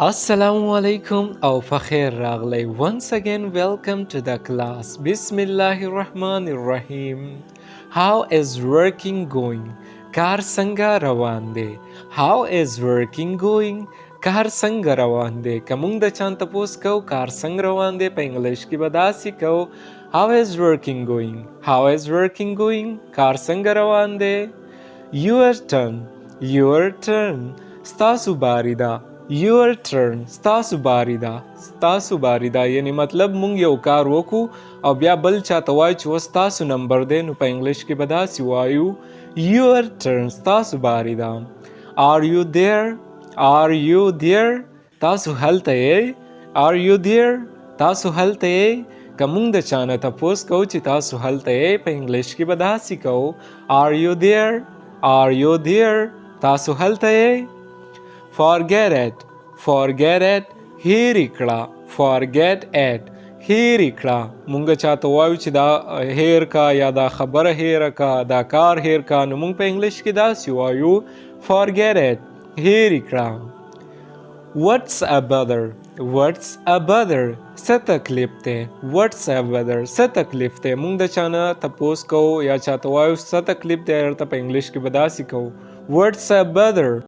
Assalamu alaikum او فخیر راغلی. Once again welcome to the class. Bismillahir Rahmanir Rahim. How is working going? کار څنګه روان دی؟ How is working going? کار څنګه روان دی؟ که موږ د چا تپوس کو کار څنګه روان دی په انګلیش کې به داسې کو How is working going? How is working going? کار څنګه روان دی؟ Your turn. Your turn. ستاسو باری ده. Your turn. ستاسو باری ده. ستاسو باری ده یعنی مطلب مونږ یو کار وکړو او بیا بل چاته وایو چې اوس ستاسو نمبر دی نو په انګلیش کې به داسې وایو Your turn. ستاسو باری ده. Are you there? Are you there? تاسو هلته یې؟ Are you there? تاسو هلته یې؟ که مونږ د چا نه تپوس کوو چې تاسو هلته یې په انګلیش کې به داسې کوو Are you there? Are you there? تاسو هلته یې؟ Forget it. Forget it. هیرې کړه. Forget it. هیرې کړه. مونږ چاته وایو چې دا هیر کا یا دا خبره هیره کا دا کار هیر کا نو مونږ په انګلیش کې داسې وایو Forget it. هیرې کړه. What's a bother? What's a bother? څه تکلیف دی؟ What's a bother? څه تکلیف دی؟ مونږ د چا نه تپوس کوو یا چاته وایو څه تکلیف دی ورته په انګلیش کې به داسې کوو What's a bother?